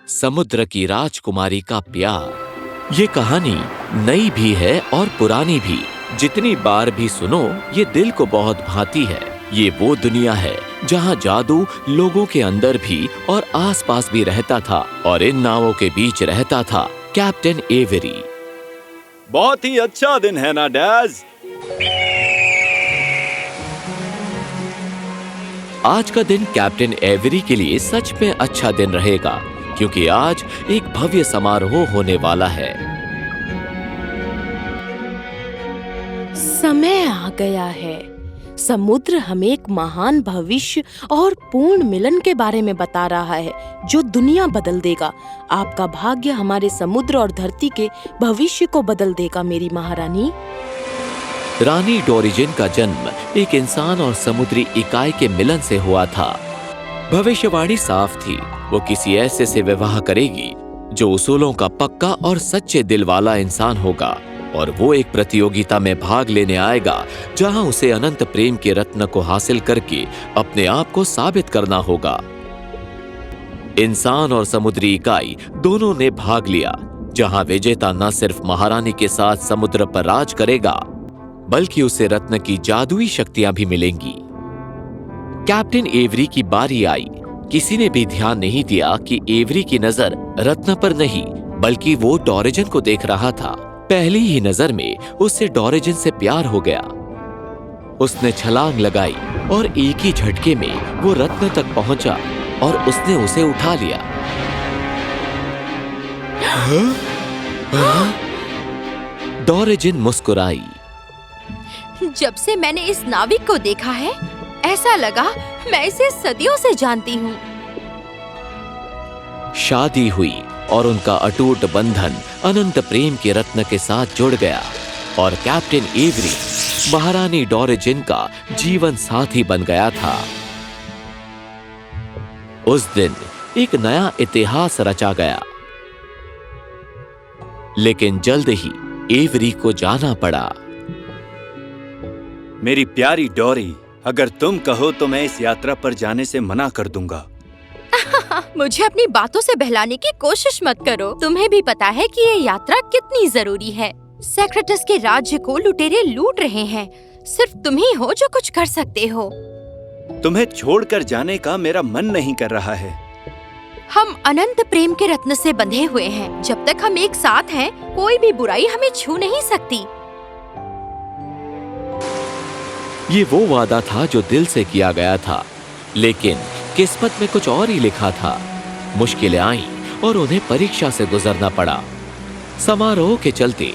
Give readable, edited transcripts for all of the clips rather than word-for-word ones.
समुद्र की राजकुमारी का प्यार। ये कहानी नई भी है और पुरानी भी। जितनी बार भी सुनो ये दिल को बहुत भाती है। ये वो दुनिया है जहाँ जादू लोगों के अंदर भी और आसपास भी रहता था और इन नावों के बीच रहता था कैप्टन एवेरी। बहुत ही अच्छा दिन है ना डैज? आज का दिन कैप्टन एवेरी के लिए सच में अच्छा दिन रहेगा, क्योंकि आज एक भव्य समारोह होने वाला है। समय आ गया है। समुद्र हमें एक महान भविष्य और पूर्ण मिलन के बारे में बता रहा है, जो दुनिया बदल देगा। आपका भाग्य हमारे समुद्र और धरती के भविष्य को बदल देगा, मेरी महारानी। रानी डोरिजिन का जन्म एक इंसान और समुद्री इकाई के मिलन से हुआ था। भविष्यवाणी साफ थी, वो किसी ऐसे से विवाह करेगी जो उसूलों का पक्का और सच्चे दिल वाला इंसान होगा, और वो एक प्रतियोगिता में भाग लेने आएगा जहां उसे अनंत प्रेम के रत्न को हासिल करके अपने आप को साबित करना होगा। इंसान और समुद्री इकाई दोनों ने भाग लिया, जहां विजेता न सिर्फ महारानी के साथ समुद्र पर राज करेगा, बल्कि उसे रत्न की जादुई शक्तियां भी मिलेंगी। कैप्टन एवेरी की बारी आई। किसी ने भी ध्यान नहीं दिया कि एवेरी की नजर रत्न पर नहीं, बल्कि वो डोरिजिन को देख रहा था। पहली ही नजर में उससे डोरिजिन से प्यार हो गया। उसने छलांग लगाई और एक ही झटके में वो रत्न तक पहुंचा और उसने उसे उठा लिया। डोरिजिन मुस्कुराई। जब से मैंने इस नाविक को देखा है, ऐसा लगा मैं इसे सदियों से जानती हूँ। शादी हुई और उनका अटूट बंधन अनंत प्रेम के रत्न के साथ जुड़ गया, और कैप्टन एवेरी महारानी डोरिजिन का जीवन साथी बन गया था। उस दिन एक नया इतिहास रचा गया, लेकिन जल्द ही एवेरी को जाना पड़ा। मेरी प्यारी डोरी, अगर तुम कहो तो मैं इस यात्रा पर जाने से मना कर दूंगा। मुझे अपनी बातों से बहलाने की कोशिश मत करो। तुम्हें भी पता है कि ये यात्रा कितनी जरूरी है। सेक्रेटस के राज्य को लुटेरे लूट रहे हैं। सिर्फ तुम ही हो जो कुछ कर सकते हो। तुम्हें छोड़कर जाने का मेरा मन नहीं कर रहा है। हम अनंत प्रेम के रत्न से बंधे हुए हैं। जब तक हम एक साथ हैं, कोई भी बुराई हमें छू नहीं सकती। ये वो वादा था जो दिल से किया गया था, लेकिन किस्मत में कुछ और ही लिखा था। मुश्किलें आईं और उन्हें परीक्षा से गुजरना पड़ा। समारोह के चलते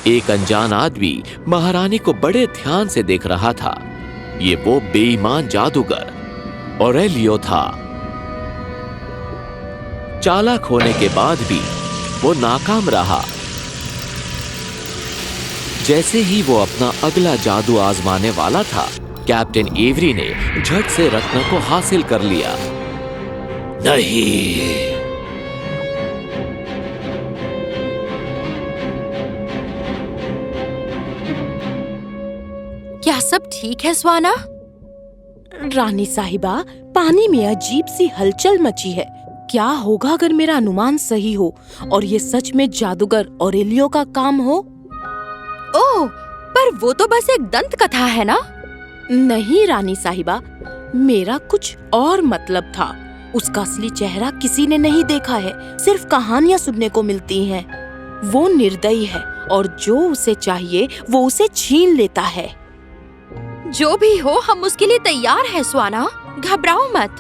एक अनजान आदमी महारानी को बड़े ध्यान से देख रहा था। ये वो बेईमान जादूगर ऑरेलियो था। चालाक होने के बाद भी वो नाकाम रहा। जैसे ही वो अपना अगला जादू आजमाने वाला था, कैप्टन एवेरी ने झट से रत्न को हासिल कर लिया। नहीं, क्या सब ठीक है स्वाना? रानी साहिबा, पानी में अजीब सी हलचल मची है। क्या होगा अगर मेरा अनुमान सही हो और ये सच में जादूगर ऑरेलियो का काम हो? ओह, पर वो तो बस एक दंत कथा है ना? नहीं रानी साहिबा, मेरा कुछ और मतलब था। उसका असली चेहरा किसी ने नहीं देखा है, सिर्फ कहानियां सुनने को मिलती हैं। वो निर्दयी है और जो उसे चाहिए वो उसे छीन लेता है। जो भी हो, हम उसके लिए तैयार हैं स्वाना। घबराओ मत।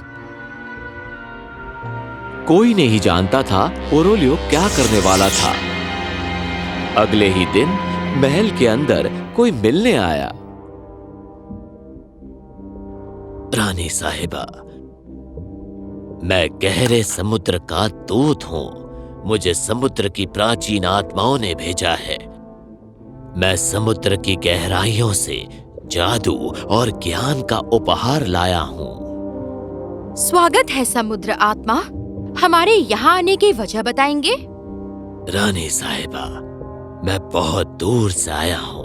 कोई नहीं जानता था ऑरेलियो क्या करने वाला था। अगले ही दिन महल के अंदर कोई मिलने आया। रानी साहिबा, मैं गहरे समुद्र का दूत हूँ। मुझे समुद्र की प्राचीन आत्माओं ने भेजा है। मैं समुद्र की गहराइयों से जादू और ज्ञान का उपहार लाया हूँ। स्वागत है समुद्र आत्मा। हमारे यहाँ आने की वजह बताएंगे? रानी साहिबा, मैं बहुत दूर से आया हूँ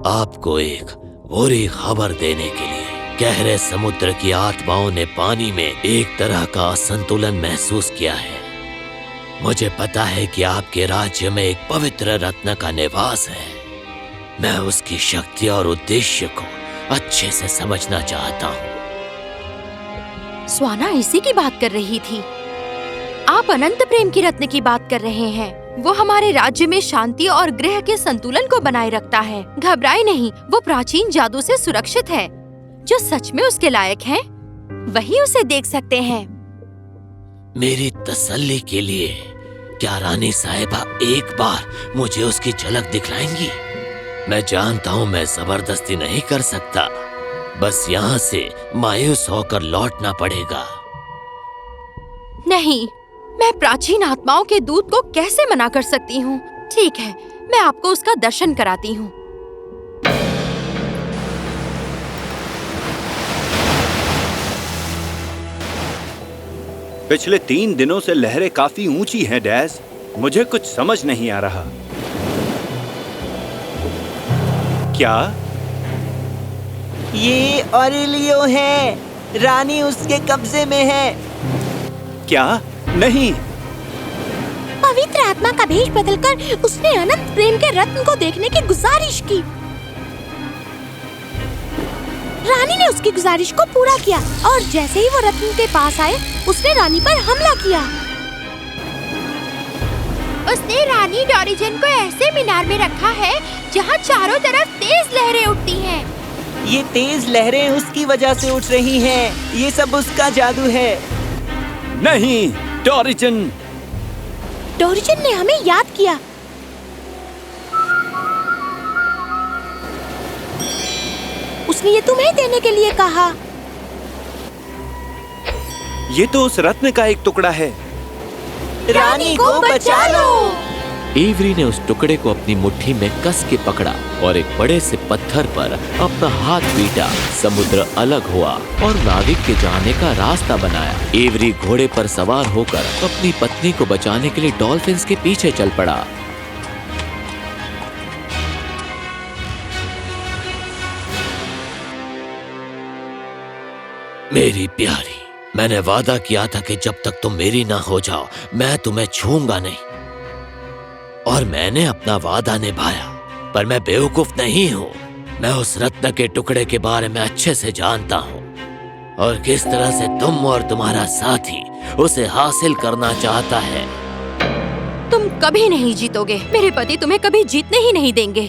आपको एक बुरी खबर देने के लिए। गहरे समुद्र की आत्माओं ने पानी में एक तरह का असंतुलन महसूस किया है। मुझे पता है कि आपके राज्य में एक पवित्र रत्न का निवास है। मैं उसकी शक्ति और उद्देश्य को अच्छे से समझना चाहता हूँ। स्वाना इसी की बात कर रही थी। आप अनंत प्रेम की रत्न की बात कर रहे हैं। वो हमारे राज्य में शांति और गृह के संतुलन को बनाए रखता है। घबराए नहीं, वो प्राचीन जादू से सुरक्षित है। जो सच में उसके लायक हैं, वही उसे देख सकते हैं। मेरी तसल्ली के लिए क्या रानी साहिबा एक बार मुझे उसकी झलक दिखलाएंगी? मैं जानता हूँ मैं जबरदस्ती नहीं कर सकता, बस यहाँ से मायूस होकर लौटना पड़ेगा। नहीं, मैं प्राचीन आत्माओं के दूत को कैसे मना कर सकती हूँ? ठीक है, मैं आपको उसका दर्शन कराती हूँ। पिछले 3 दिनों से लहरें काफी ऊंची हैं डैज। मुझे कुछ समझ नहीं आ रहा। क्या ये ऑरेलियो है, रानी उसके कब्जे में है। क्या? नहीं। पवित्र आत्मा का भेष बदलकर उसने अनंत प्रेम के रत्न को देखने की गुजारिश की। रानी ने उसकी गुजारिश को पूरा किया और जैसे ही वो रत्न के पास आए, उसने रानी पर हमला किया। उसने रानी डोरिजन को ऐसे मीनार में रखा है जहाँ चारों तरफ तेज लहरें उठती हैं। ये तेज लहरें उसकी वजह से उठ रही हैं। ये सब उसका जादू है। नहीं, डोरिजन। डोरिजन ने हमें याद किया। उसने ये तुम्हें देने के लिए कहा। ये तो उस रत्न का एक टुकड़ा है। रानी को बचा लो। एवरी ने उस टुकड़े को अपनी मुट्ठी में कस के पकड़ा और एक बड़े से पत्थर पर अपना हाथ पीटा। समुद्र अलग हुआ और नाविक के जाने का रास्ता बनाया। एवरी घोड़े पर सवार होकर अपनी पत्नी को बचाने के लिए डॉल्फिन्स के पीछे चल पड़ा। मेरी प्यारी, मैंने वादा किया था कि जब तक तुम मेरी ना हो जाओ, मैं तुम्हें छूंगा नहीं, और मैंने अपना वादा निभाया। पर मैं बेवकूफ नहीं हूँ। मैं उस रत्न के टुकड़े के बारे में अच्छे से जानता हूँ और किस तरह से तुम और तुम्हारा साथी उसे हासिल करना चाहता है। तुम कभी नहीं जीतोगे। मेरे पति तुम्हें कभी जीतने ही नहीं देंगे।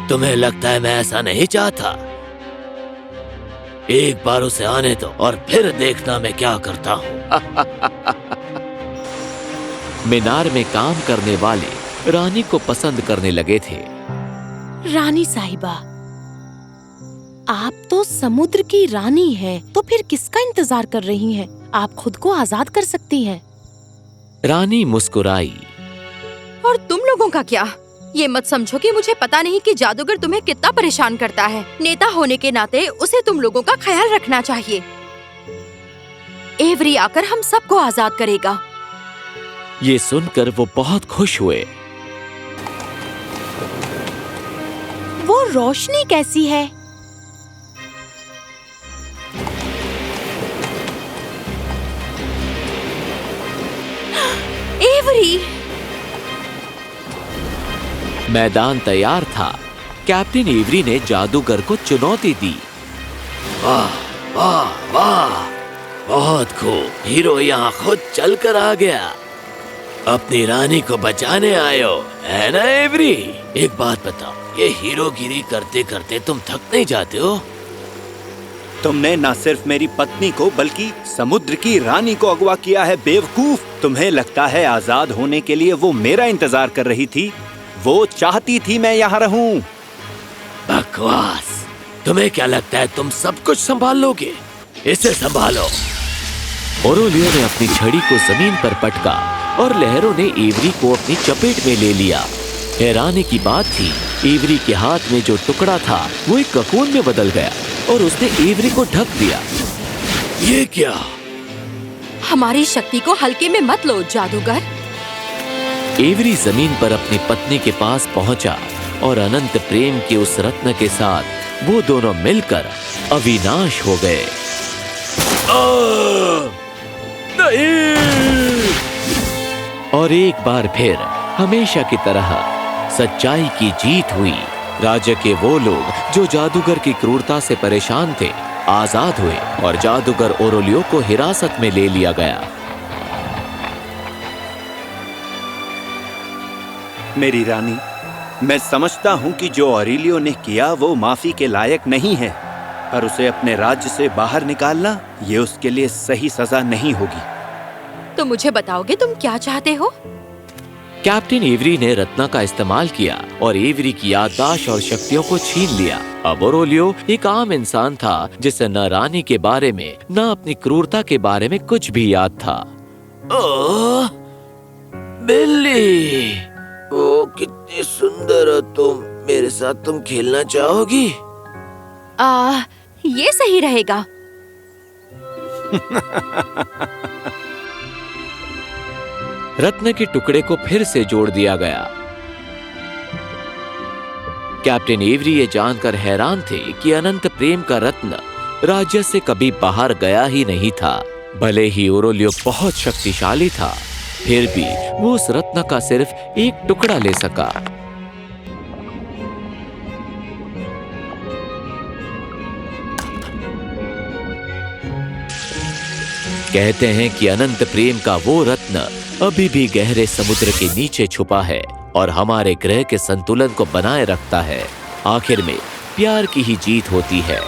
तुम्हें लगता है मैं ऐसा नहीं चाहता? एक बार उसे आने दो और फिर देखना मैं क्या करता हूँ। मीनार में काम करने वाले रानी को पसंद करने लगे थे। रानी साहिबा, आप तो समुद्र की रानी हैं, तो फिर किसका इंतजार कर रही हैं? आप खुद को आजाद कर सकती हैं। रानी मुस्कुराई। और तुम लोगों का क्या? ये मत समझो कि मुझे पता नहीं कि जादूगर तुम्हें कितना परेशान करता है। नेता होने के नाते उसे तुम लोगों का ख्याल रखना चाहिए। एवरी आकर हम सबको आजाद करेगा। ये सुनकर वो बहुत खुश हुए। वो रोशनी कैसी है? एवरी! मैदान तैयार था। कैप्टन एवरी ने जादूगर को चुनौती दी। वाह वाह वाह, बहुत खूब। हीरो यहाँ खुद चलकर आ गया। अपनी रानी को बचाने आए हो, है ना एवरी? एक बात बताओ, ये हीरोगिरी करते करते तुम थक नहीं जाते हो? तुमने न सिर्फ मेरी पत्नी को बल्कि समुद्र की रानी को अगवा किया है, बेवकूफ। तुम्हें लगता है आजाद होने के लिए वो मेरा इंतजार कर रही थी? वो चाहती थी मैं यहाँ रहूं। बकवास। तुम्हें क्या लगता है तुम सब कुछ संभाल लोगे? इसे संभालो। ओरोलियो ने अपनी छड़ी को जमीन पर पटका और लहरों ने एवरी को अपनी चपेट में ले लिया। हैरानी की बात थी, एवरी के हाथ में जो टुकड़ा था वो एक ककून में बदल गया और उसने एवरी को ढक दिया। ये क्या? हमारी शक्ति को हल्के में मत लो जादूगर। एवरी जमीन पर अपनी पत्नी के पास पहुंचा और अनंत प्रेम के उस रत्न के साथ वो दोनों मिलकर अविनाश हो गए। नहीं। और एक बार फिर हमेशा की तरह सच्चाई की जीत हुई। राज्य के वो लोग जो जादूगर की क्रूरता से परेशान थे आजाद हुए और जादूगर ओरोलियो को हिरासत में ले लिया गया। मेरी रानी, मैं समझता हूँ कि जो ऑरेलियो ने किया वो माफी के लायक नहीं है, पर उसे अपने राज्य से बाहर निकालना ये उसके लिए सही सजा नहीं होगी। तो मुझे बताओगे तुम क्या चाहते हो? कैप्टन एवरी ने रत्ना का इस्तेमाल किया और एवरी की याददाश्त और शक्तियों को छीन लिया। अब ओरोलियो एक आम इंसान था जिसे न रानी के बारे में न अपनी क्रूरता के बारे में कुछ भी याद था। ओह, बिल्ली, ओ कितनी सुंदर हो तुम। मेरे साथ तुम खेलना चाहोगी? ये सही रहेगा। रत्न के टुकड़े को फिर से जोड़ दिया गया। कैप्टन एवरी ये जानकर हैरान थे कि अनंत प्रेम का रत्न राज्य से कभी बाहर गया ही नहीं था। भले ही ओरोलियो बहुत शक्तिशाली था, फिर भी वो उस रत्न का सिर्फ एक टुकड़ा ले सका। कहते हैं कि अनंत प्रेम का वो रत्न अभी भी गहरे समुद्र के नीचे छुपा है और हमारे ग्रह के संतुलन को बनाए रखता है। आखिर में प्यार की ही जीत होती है।